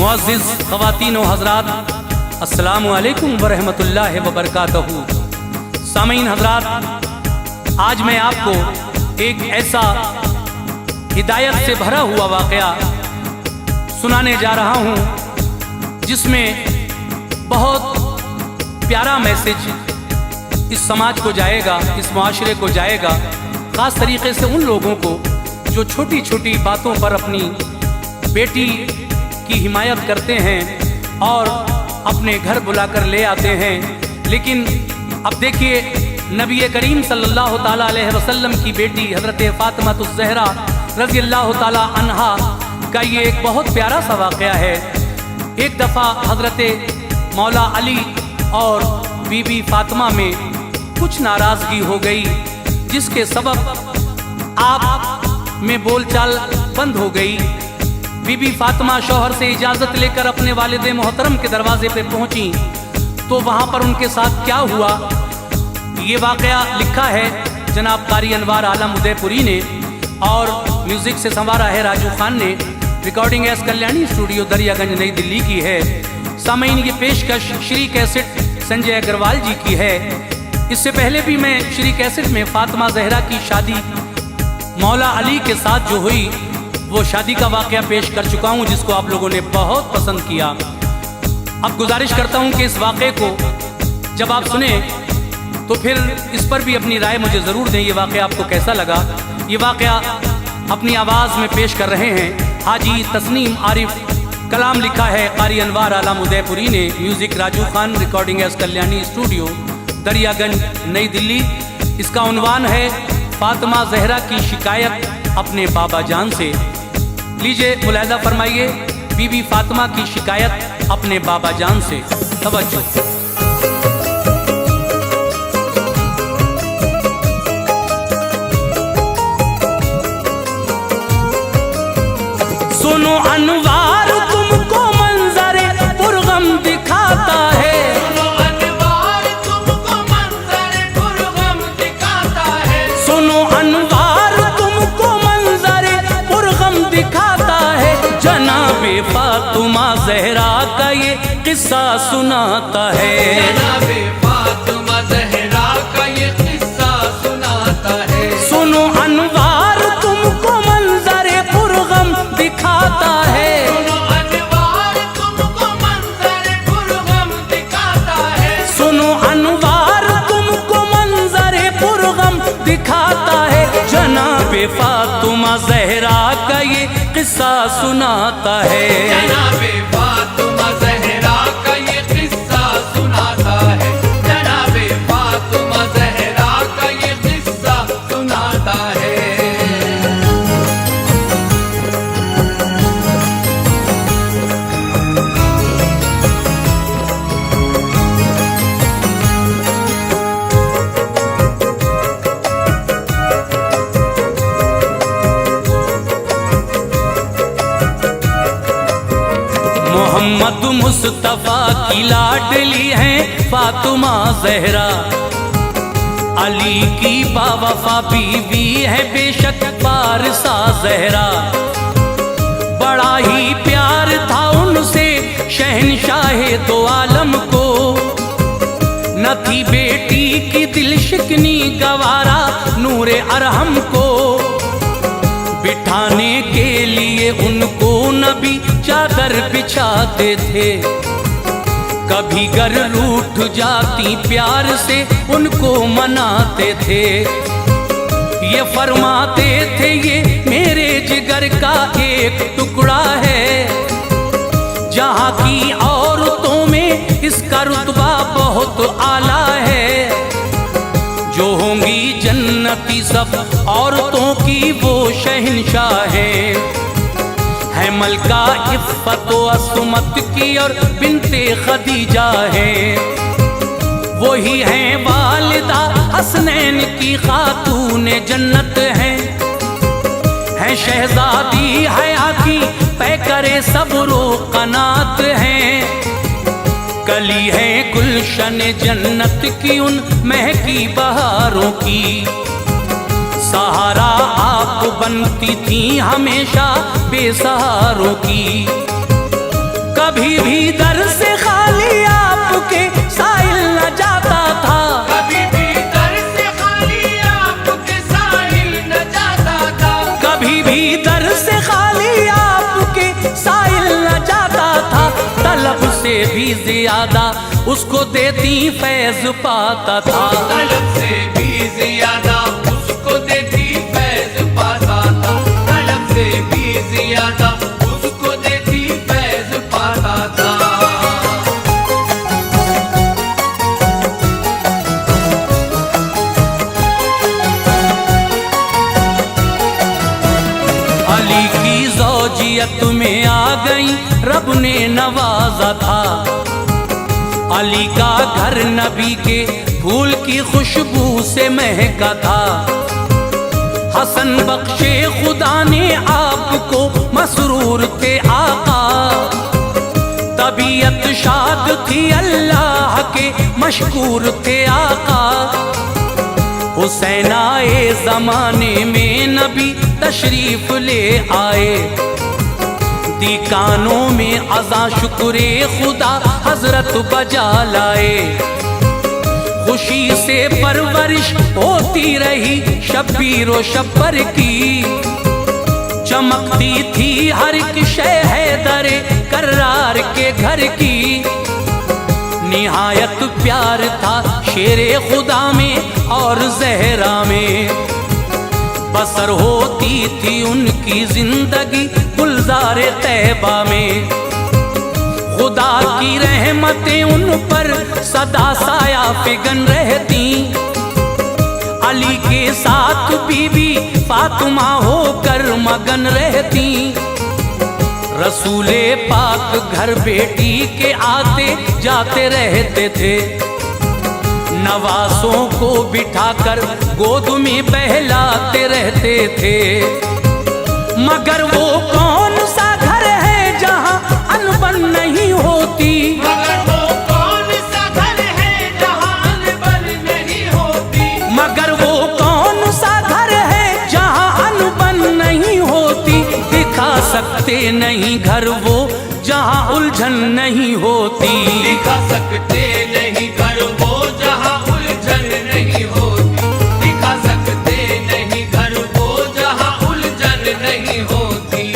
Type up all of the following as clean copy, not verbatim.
मुअज़्ज़िज़ ख़वातीन व हज़रात, अस्सलामु अलैकुम व रहमतुल्लाहि व बरकातहू। सामीन हज़रात, आज मैं आपको एक ऐसा हिदायत से भरा हुआ वाक़या सुनाने जा रहा हूँ जिसमें बहुत प्यारा मैसेज इस समाज को जाएगा, इस माशरे को जाएगा, ख़ास तरीक़े से उन लोगों को जो छोटी छोटी बातों पर अपनी बेटी की हिमायत करते हैं और अपने घर बुलाकर ले आते हैं। लेकिन अब देखिए, नबी करीम सल्लल्लाहु ताला अलैहि वसल्लम की बेटी हज़रत फ़ातिमा ज़हरा रज़ी अल्लाह ताला अन्हा का ये एक बहुत प्यारा सा वाक़या है। एक दफ़ा हज़रत मौला अली और बीबी फ़ातिमा में कुछ नाराज़गी हो गई, जिसके सबब आप में बोलचाल बंद हो गई। बीबी फ़ातिमा शौहर से इजाज़त लेकर अपने वालिद मोहतरम के दरवाजे पे पहुंची तो वहां पर उनके साथ क्या हुआ, ये वाक़या लिखा है जनाब कारी अनवार आलम उदयपुरी ने और म्यूज़िक से संवारा है राजू खान ने। Recording S Kalyani studio Daryaganj नई दिल्ली की है। सामीन, ये पेशकश श्री कैसेट संजय अग्रवाल जी की है। इससे पहले भी मैं श्री कैसेट में फ़ातिमा ज़हरा की शादी मौला अली के साथ जो हुई वो शादी का वाक़या पेश कर चुका हूँ, जिसको आप लोगों ने बहुत पसंद किया। अब गुजारिश करता हूँ कि इस वाक़े को जब आप सुने तो फिर इस पर भी अपनी राय मुझे ज़रूर दें। ये वाक़या आपको कैसा लगा? ये वाक़या अपनी आवाज़ में पेश कर रहे हैं हाजी तस्नीम आरिफ। कलाम लिखा है कारी अनवार आलम उदयपुरी ने, music Raju Khan, recording S Kalyani studio Daryaganj नई दिल्ली। इसका उन्वान है फ़ातिमा ज़हरा की शिकायत अपने बाबा जान से। लीजिए मुलाहिज़ा फरमाइए, बीबी फ़ातिमा की शिकायत अपने बाबा जान से। तवज्जो। सुनो अनवार तुमको मंजरे पुरगम दिखाता है, सुनो अनवार तुमको मंजरे पुरगम दिखाता है, सुनो अनवार तुमको मंजरे पुरगम दिखाता है। जनाबे फ़ातिमा ज़हरा का ये किस्सा सुनाता है, जनाबे फ़ातिमा ज़हरा का ये किस्सा सुनाता है। सुनो अनवार तुमको मंजरे पुरगम दिखाता है, सुनो अनवार तुमको मंजरे पुरगम दिखाता है, सुनो अनवार तुमको मंजरे पुरगम दिखाता है। जनाबे फ़ातिमा ज़हरा का ये किस्सा सुनाता है, जनाबे फ़ातिमा ज़हरा का ये किस्सा सुनाता है, जनाबे फ़ातिमा ज़हरा का ये किस्सा सुनाता है। मोहम्मद मुस्तफ़ा की लाडली है फ़ातिमा ज़हरा, अली की बावफ़ा बीवी है बेशक पारसा ज़हरा। बड़ा ही प्यार था उनसे शहनशाहे दो आलम को, न थी बेटी की दिल शिकनी गवारा नूरे अरहम को। बिठाने के लिए उनको नबी चादर बिछाते थे, कभी गर रूठ जाती प्यार से उनको मनाते थे। ये फरमाते थे ये मेरे जिगर का एक टुकड़ा है, जहाँ की औरतों में इसका रुतबा बहुत आला है। जो होंगी जन्नती सब औरतों की वो शहंशाह है मलका इफ़्फ़त व असमत की और बिनते खदीजा है। वही हैं वालिदा हसनैन की खातून जन्नत है शहजादी हया की पैकरे सब्रो कनात है। कली है गुलशन जन्नत की उन महकी बहारों की, सहारा आप बनती थी हमेशा बेसहारों की। कभी भी दर से खाली आपके साइल न जाता था, कभी भी दर से खाली आपके साहिल न जाता था, कभी भी दर से खाली आपके साइल न जाता था। तलब से भी ज्यादा उसको देती फैज पाता था, तलब से भी ज्यादा उसको देती फैज पाता था, तलब से भी ज्यादा उसको देती फैज पाता था। अली की ज़ौजियत में आ गई रब ने नवाजा था, अली का घर नबी के फूल की खुशबू से महका था। हसन बख्शे खुदा ने आपको मसरूर थे आका, तबीयत शाद थी अल्लाह के मशकूर थे आका। हुसैन आए जमाने में नबी तशरीफ ले आए, दी कानों में अज़ा शुक्रे खुदा हजरत बजा लाए। खुशी से परवरिश होती रही शब्बीर व शब्बर की, चमकती थी हर एक शय हैदरे कर्रार के घर की। निहायत प्यार था शेरे खुदा में और जहरा में, बसर होती थी उनकी जिंदगी गुलजार तैबा में। खुदा की रहमतें उन पर सदा साया फिगन रहती, अली के साथ बीबी फातिमा होकर मगन रहती। रसूले पाक घर बेटी के आते जाते रहते थे, नवासों को बिठाकर गोद में बहलाते रहते थे। मगर वो कौन सा घर है जहाँ अनबन नहीं होती, मगर वो कौन सा घर है जहाँ अनबन नहीं होती, मगर वो कौन सा घर है जहाँ अनबन नहीं होती। दिखा सकते नहीं घर वो जहाँ उलझन नहीं होती, दिखा सकते नहीं घर वो जहाँ उलझन नहीं होती, दिखा सकते नहीं घर वो जहाँ उलझन नहीं होती।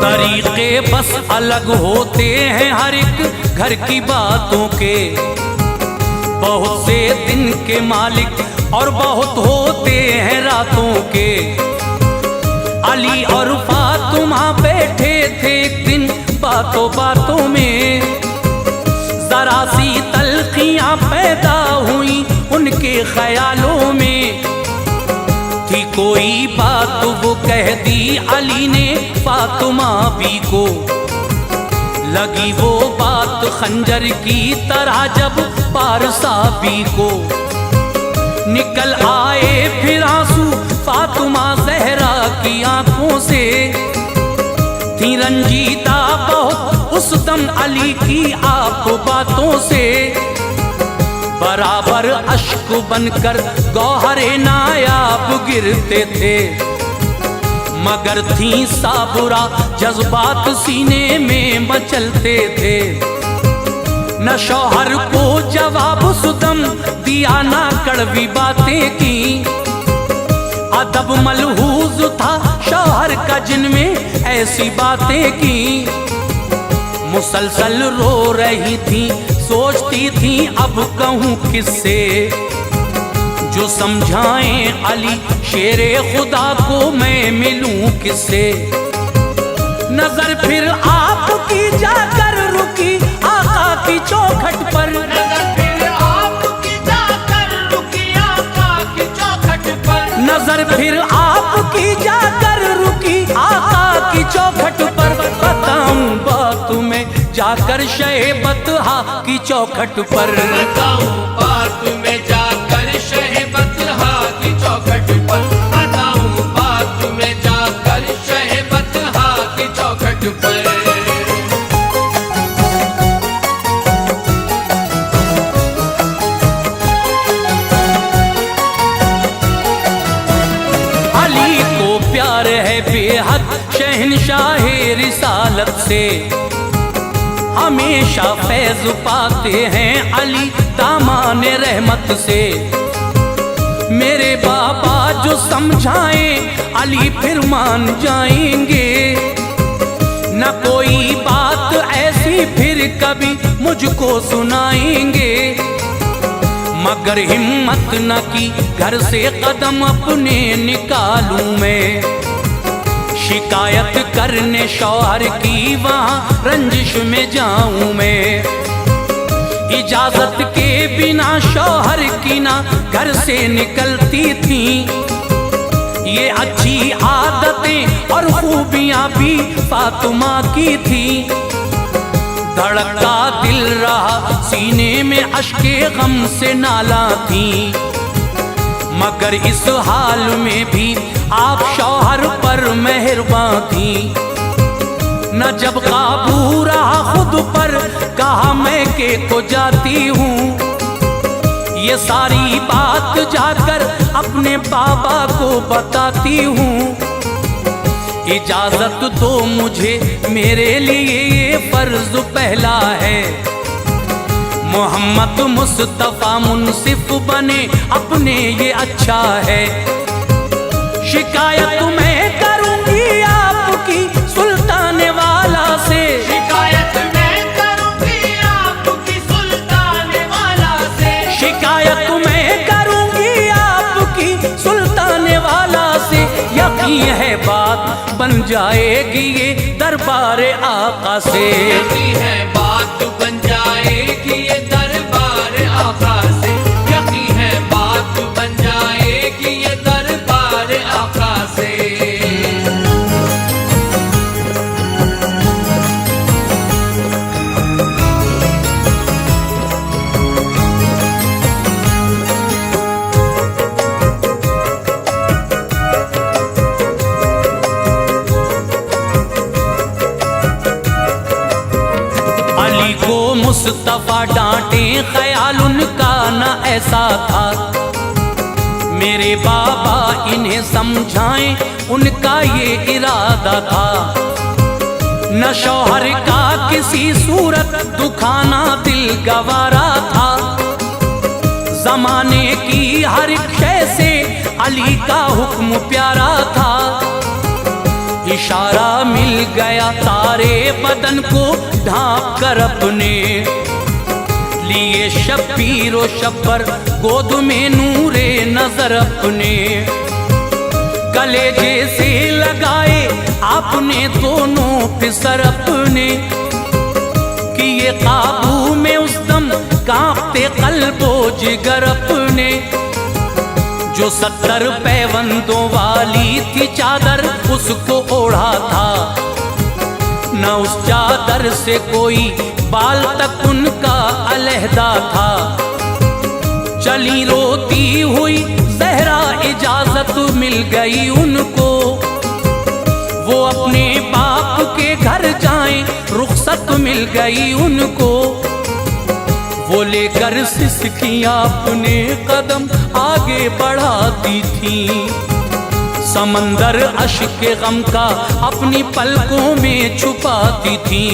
तरीके बस अलग होते हैं हर एक घर की बातों के, बहुत से दिन के मालिक और बहुत होते हैं रातों के। अली और फातिमा बैठे थे एक दिन बातों बातों में, जरा सी तल्खियां पैदा हुई उनके ख्यालों में। थी कोई बात वो कह दी अली ने फातिमा भी को, लगी वो बात खंजर की तरह जब पारसा भी को। निकल आए फिर आंसू फातिमा जहरा की आंखों से, थी रंजीदा बहुत उस दम अली की आप बातों से। बराबर अश्क बनकर गौहरे नायाब गिरते थे, मगर थी साबुरा जज्बात सीने में मचलते थे। न शौहर को जवाब सुदम दिया ना कड़वी बातें की, अदब मलहूज था शौहर का जिनमें ऐसी बातें की। मुसलसल रो रही थी सोचती थी अब कहूँ किससे, जो समझाएं अली शेरे खुदा को मैं मिलूं किससे। नजर फिर आपकी जाकर रुकी आका की चौखट पर, नजर फिर आपकी जाकर रुकी आका की चौखट पर, नजर फिर आपकी जाकर रुकी आका की चौखट पर। बताऊं बात में जाकर शहबतहा की चौखट पर, बताऊं बात में जाकर शहबतहा की चौखट पर, बताऊं बात में रिसालत से हमेशा फैज पाते हैं अली दामान रहमत से। मेरे बाबा जो समझाएं अली फिर मान जाएंगे, न कोई बात ऐसी फिर कभी मुझको सुनाएंगे। मगर हिम्मत न की घर से कदम अपने निकालूं मैं, शिकायत करने शौहर की वहाँ रंजिश में जाऊं मैं। इजाजत के बिना शौहर की ना घर से निकलती थी, ये अच्छी आदतें और खूबियां भी फातिमा की थी। धड़कता दिल रहा सीने में अश्के गम से नाला थी, मगर इस हाल में भी आप शौहर पर मेहरबान थी। न जब काबू रहा खुद पर कहा मैं के को जाती हूँ, ये सारी बात जाकर अपने बाबा को बताती हूँ। इजाजत दो मुझे मेरे लिए ये फर्ज पहला है, मोहम्मद मुस्तफा मुनसिफ बने अपने ये अच्छा है। शिकायत मैं करूंगी आपकी सुल्तान वाला से, शिकायत मैं करूंगी आपकी सुल्तान वाला से, शिकायत मैं करूंगी आपकी सुल्तान वाला से। यकीन है बात बन जाएगी ये दरबार आका से, यकीन है बात बन जाएगी ये दरबार आका से, यकीन है बात बन जाएगी ये दरबार आका से। अली को मुस्तफा डांटे ख्याल उनका न ऐसा था, मेरे बाबा इन्हें समझाएं उनका ये इरादा था। न शौहर का किसी सूरत दुखाना दिल गवारा था, जमाने की हर शय से अली का हुक्म प्यारा था। इशारा मिल गया सारे बदन को ढांप कर अपने लिए, शब्बीर व शब्बर गोद में नूरे नजर अपने कलेजे से लगाए आपने दोनों फिसर अपने, किए काबू में उस दम कांपते कल्बो जिगर अपने। जो 70 पैबंदों वाली थी चादर उसको ओढ़ा था, न उस चादर से कोई बाल तक उनका अलहदा था। चली रोती हुई ज़हरा इजाजत मिल गई उनको, वो अपने बाप के घर जाएं रुखसत मिल गई उनको। वो लेकर सिसकियां अपने कदम आगे बढ़ाती थी, समंदर अश्क गम का अपनी पलकों में छुपाती थी।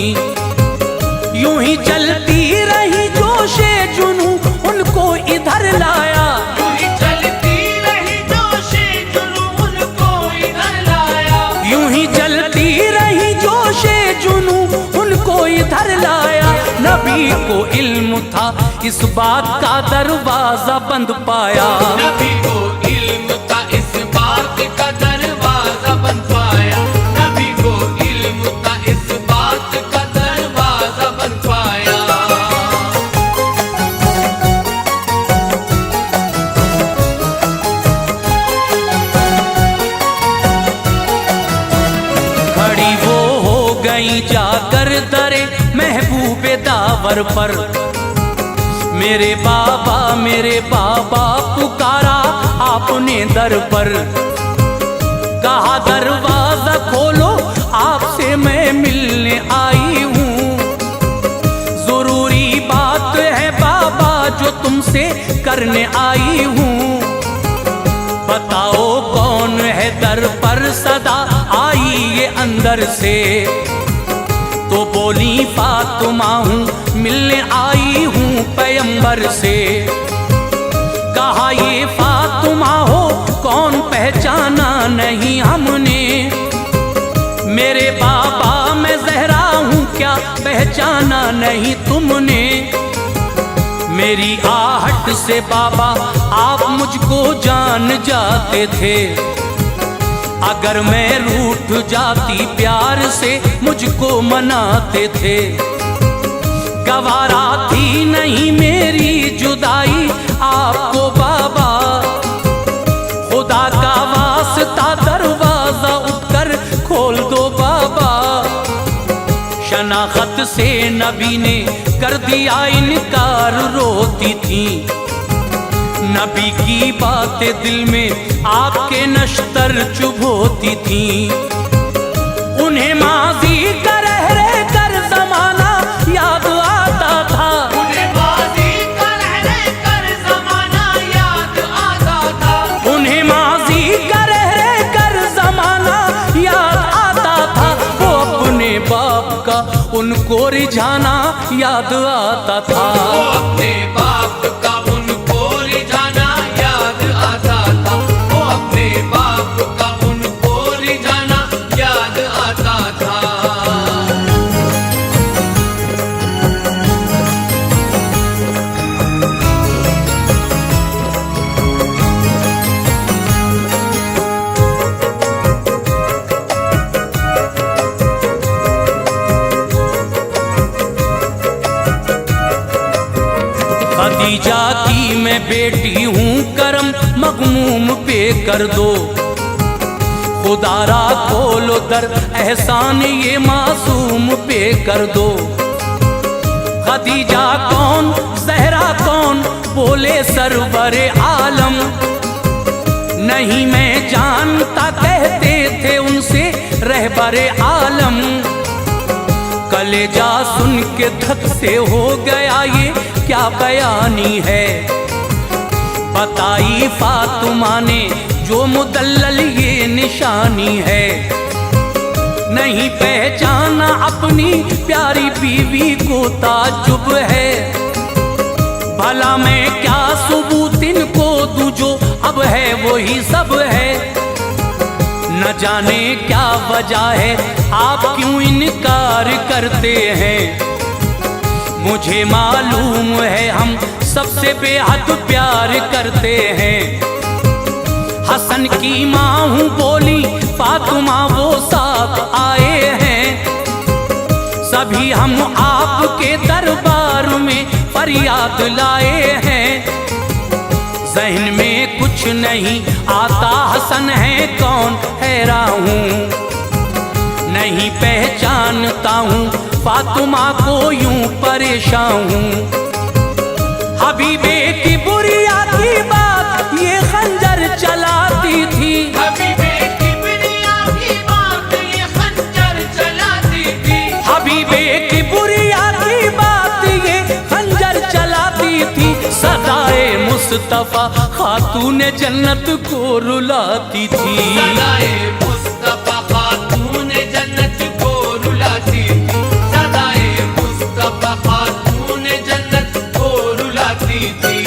यूं ही चलती रही जोशे जुनू उनको इधर लाया, यूं ही चलती रही जोशे जुनू उनको इधर लाया, यूं ही चलती रही जोशे जुनू उनको इधर लाया। नबी को इल्म था इस बात का दरवाजा बंद पाया, नबी को इल्म था इस बात का दरवाजा बंद पाया, नबी को इल्म था इस बात का दरवाजा बंद पाया। खड़ी वो हो गई जाकर दरे महबूबे दावर पर। मेरे बाबा पुकारा आपने दर पर, कहा दरवाजा खोलो आपसे मैं मिलने आई हूँ। जरूरी बात है बाबा जो तुमसे करने आई हूँ। बताओ कौन है दर पर सदा आई ये अंदर से। तो बोली फातिमा हूँ मिलने आई हूँ पैगंबर से। कहा ये फातिमा हो कौन पहचाना नहीं हमने। मेरे बाबा मैं ज़हरा हूँ क्या पहचाना नहीं तुमने। मेरी आहट से बाबा आप मुझको जान जाते थे। अगर मैं रूठ जाती प्यार से मुझको मनाते थे। गवारा थी नहीं मेरी जुदाई आपको बाबा। खुदा का वास्ता दरवाजा उठकर खोल दो बाबा। शनाख्त से नबी ने कर दिया इनकार रोती थी। नबी की बातें दिल में आपके नश्तर चुभोती थी। उन्हें माजी का रह रह कर जमाना याद आता था। उन्हें माजी का रह रह कर जमाना याद आता था। उन्हें माजी का रह रह कर जमाना याद आता था। वो अपने बाप का उनको रिझाना याद आता था। वो अपने बाप का उनको रिझाना याद आता था। वो अपने बाप का उनको रिझाना याद आता था। खदीजा की मैं बेटी हूँ करम मगमूम पे कर दो। खुदारा खोलो दर एहसान ये मासूम पे कर दो। खदीजा कौन ज़हरा कौन बोले सरवरे आलम। नहीं मैं जानता कहते थे उनसे रहबरे आलम। कलेजा सुन के धक से हो गया ये क्या बयानी है। बताई फातिमा ने जो मुदल्लल ये निशानी है। नहीं पहचाना अपनी प्यारी बीवी को ताज्जुब है। भला मैं क्या सबूत इनको दूं जो अब है वही सब है। न जाने क्या वजह है आप क्यों इनकार करते हैं। मुझे मालूम है हम सबसे बेहद प्यार करते हैं। हसन की माँ हूँ बोली फातिमा वो साथ आए हैं। सभी हम आपके दरबार में फरियाद लाए हैं। ज़हन में कुछ नहीं आता हसन है कौन हैरान हूँ। नहीं पहचानता हूँ फातिमा को यूं परेशान हूँ। हबीबे की बुरिया की बात ये खंजर चलाती थी। हबीबे की बुरिया की बात ये खंजर चलाती थी। हबीबे की बुरिया की बात ये खंजर चलाती थी। सदाए मुस्तफा खातून जन्नत को रुलाती थी। सदाए मुस्तफा खातून जन्नत को रुलाती थी। सदाए मुस्तफा खातून जन्नत को रुलाती थी।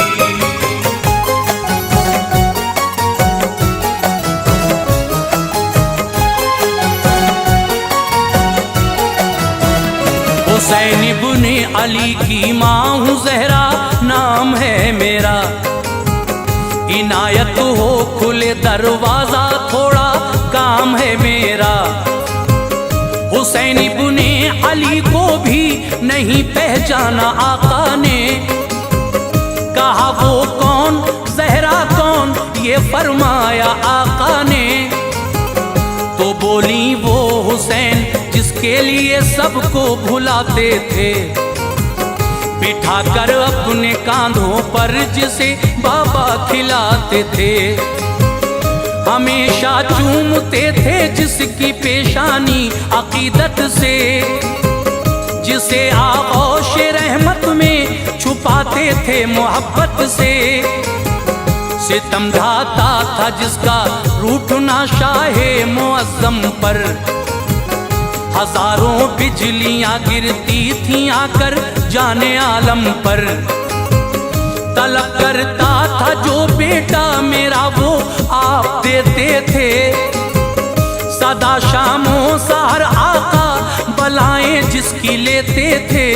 हुसैन इब्ने अली की माँ हूँ ज़हरा नाम है मेरा। इनायत हो खुले दरवाजा थोड़ा काम है मेरा। हुसैन इब्ने अली को भी नहीं पहचाना आका ने। कहा वो कौन ज़हरा कौन ये फरमाया आका ने। तो बोली वो हुसैन जिसके लिए सबको भुलाते थे। बिठाकर अपने कांधों पर जिसे बाबा खिलाते थे। हमेशा चूमते थे जिसकी पेशानी अकीदत से। जिसे आगोश रहमत में छुपाते थे मोहब्बत से। सितम ढाता था जिसका रूठना शाहे मुअज़्ज़म पर। हजारों बिजलियां गिरती थीं आकर जाने आलम पर। तलब करता था जो बेटा मेरा वो आप देते थे, सदा शामों सहर आका बलाएं जिसकी लेते थे।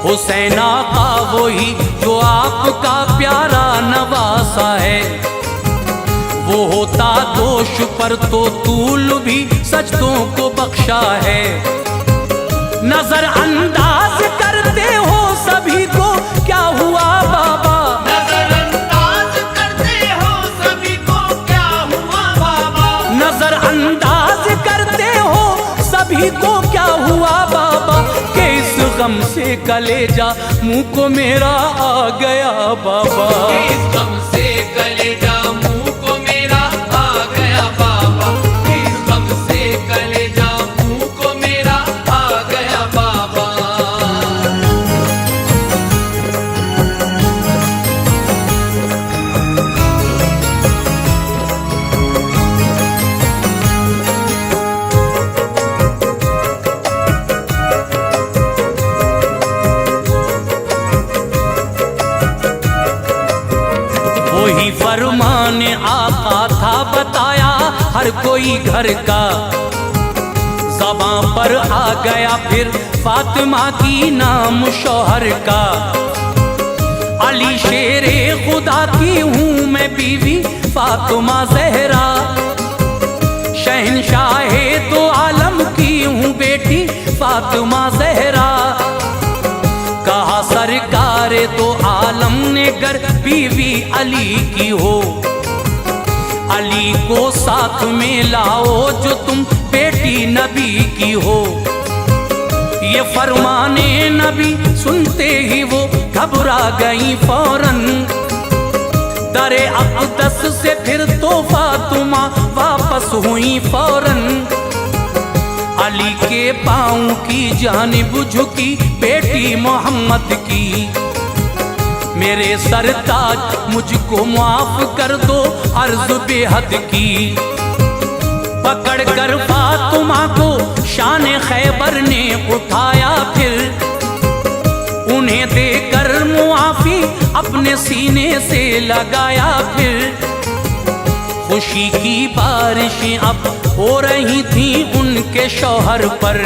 हुसैन आका वही जो आपका प्यारा नवासा है, वो होता दोष पर तो तूल भी सजदों को बख्शा है। नजर अंदाज करते हो सभी को क्या हुआ बाबा, नजरअंदाज करते हो सभी को क्या हुआ बाबा, नजर अंदाज करते हो सभी को क्या हुआ बाबा, कि इस गम से कलेजा मुंह को मेरा आ गया बाबा। इस गम से कलेजा मुंह को मेरा आ गया बाबा, इस गम से कलेजा मुंह को मेरा आ गया बाबा। वही फरमान आका था बताया हर कोई घर का, ज़बां पर आ गया फिर फातिमा की नाम शौहर का। अली शेरे खुदा की हूँ मैं बीवी फातिमा ज़हरा, शहंशाहे दो आलम की हूँ बेटी फातिमा ज़हरा। कहा सरकार दो आलम ने गर बीवी अली की हो, अली को साथ में लाओ जो तुम बेटी नबी की हो। ये फरमाने नबी सुनते ही वो घबरा गई फौरन, दरे अक़दस से फिर तो फातिमा वापस हुई फौरन। अली के पाँव की जानिब झुकी बेटी मोहम्मद की, मेरे सरताज मुझको माफ कर दो अर्ज बेहद की। पकड़ कर फातिमा को शान खैबर ने उठाया फिर, उन्हें देकर मुआफी अपने सीने से लगाया फिर। खुशी की बारिशें अब हो रही थी उनके शौहर पर,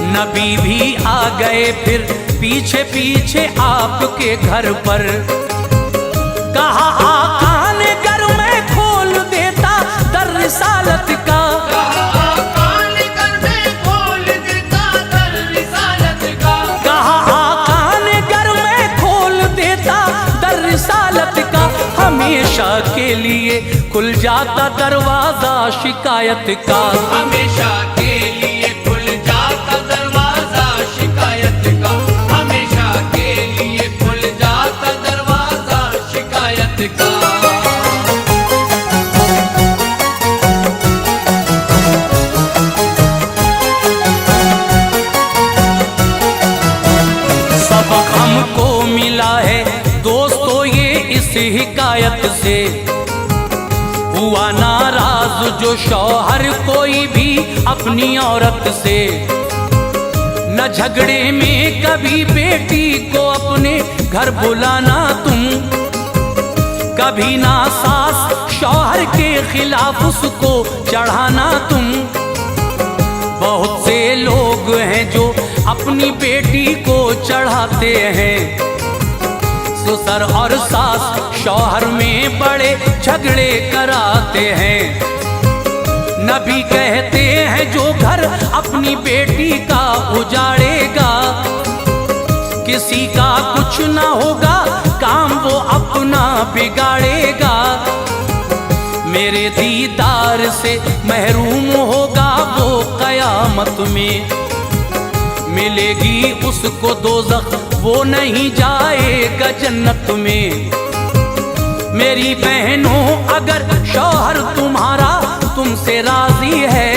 नबी भी आ गए फिर पीछे पीछे आपके घर पर। कहा आका ने घर में खोल देता दर रिसालत का, आका ने घर में खोल देता दर रिसालत का, कहा आका ने घर में खोल देता दर रिसालत का। हमेशा के लिए खुल जाता दरवाजा शिकायत का, हमेशा के लिए खुल जाता दरवाजा शिकायत का, हमेशा के लिए खुल जाता दरवाजा शिकायत का। सबक हमको मिला है दोस्तों ये इस हिकायत से, हुआ नाराज जो शौहर कोई भी अपनी औरत से। न झगड़े में कभी बेटी को अपने घर बुलाना तुम, कभी ना सास शौहर के खिलाफ उसको चढ़ाना तुम। बहुत से लोग हैं जो अपनी बेटी को चढ़ाते हैं, ससुर और सास शौहर में बड़े झगड़े कराते हैं। नबी कहते हैं जो घर अपनी बेटी का उजाड़ेगा, किसी का कुछ ना होगा काम वो अपना बिगाड़ेगा। मेरे दीदार से महरूम होगा वो कयामत में, मिलेगी उसको दोज़ख वो नहीं जाएगा जन्नत में। मेरी बहनों अगर शौहर तुम्हारा तुमसे राजी है,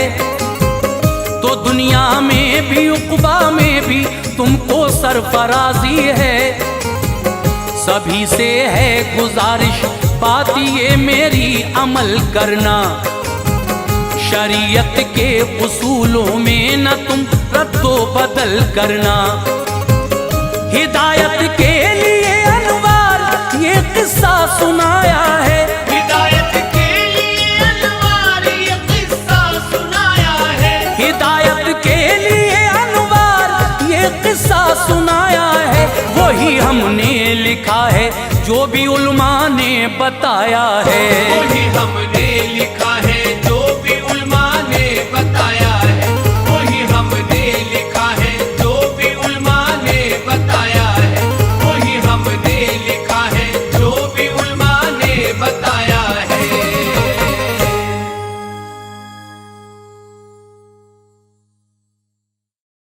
तो दुनिया में भी उक़बा में भी तुमको सरफराजी है। सभी से है गुजारिश बात ये मेरी अमल करना, शरीयत के उसूलों में न तुम रद्दो बदल करना। हिदायत के लिए अनवार ये किस्सा सुनाया है, हिदायत के लिए अनवार ये किस्सा सुनाया है, हिदायत के लिए अनवार ये किस्सा सुनाया है। वही हमने लिखा है जो भी उलमा ने बताया है, वही हमने लिखा